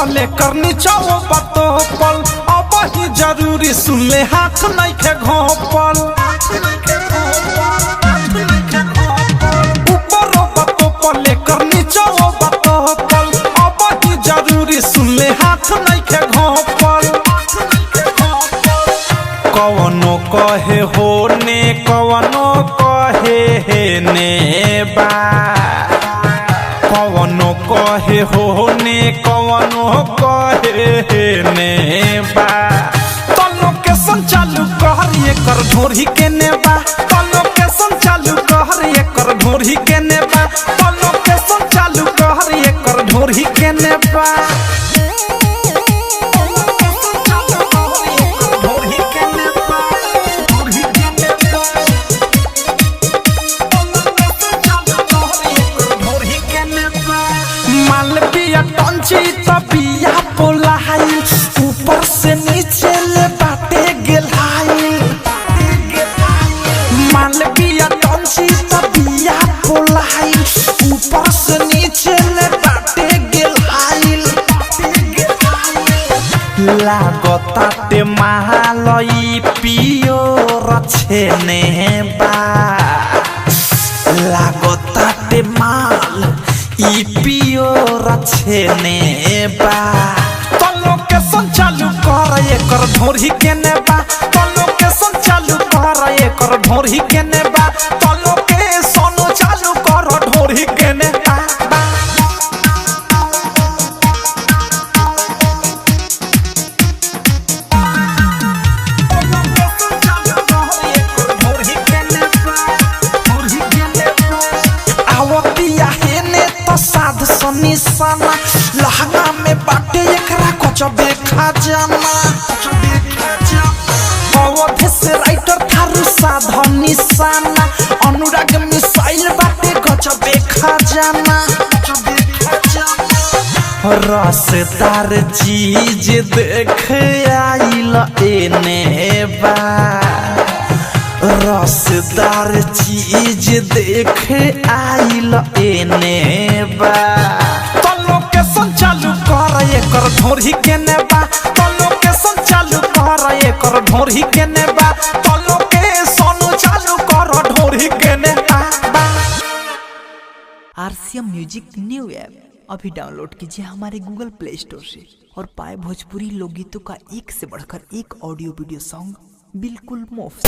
पले करनी चाहो बातो पल अब ही जरूरी सुन ले हाथ नहीं के घोपल ऊपर बातो पले करनी चाहो बातो पल अब ही जरूरी सुन ले हाथ नहीं के घोपल कवनो कहे होने कवनो कहे हे ने बा कवनो कहे होने कवनो कहे ने बा तो लोकेशन चालू कहर एकर ढोरी के नेबा तो लोकेशन चालू कहर एकर ढोरी के नेबा तो लोकेशन चालू कहर एकर ढोरी के नेबा मालविया टंची तबिया पोलाई ऊपर से नीचे ले बाटे गेलाई मालविया टंची तबिया पोलाई ऊपर से नीचे ले बाटे गेलाई लागताटे महालई पियो रछेने बा लागताटे माल ई पियो रछेने बा तो लोकेशन चालू कर एकर ढोरी के नेबा तो लोकेशन चालू कर एकर ढोरी के नेबा तो लोकेशन चालू कर ढोरी के नेबा साध सनिसाना लहंगा में बाटे एकरा कचबे खजाना अवधे से राइटर थारू साध निशाना अनुराग मिसाइल बाटे कचबे खजाना रसदार चीज देख आइल एने बा रसदार चीज देख आइल एने बा तो लोकेशन चालू कर एकर ढोरी के नेबा तो लोकेशन चालू कर एकर ढोरी के नेबा तो लोकेशन चालू कर ढोरी के नेबा। आरसीएम म्यूजिक न्यू ऐप अभी डाउनलोड कीजिए हमारे गूगल प्ले स्टोर से और पाए भोजपुरी लोकगीतों का एक से बढ़कर एक ऑडियो वीडियो सॉन्ग बिल्कुल मुफ्त।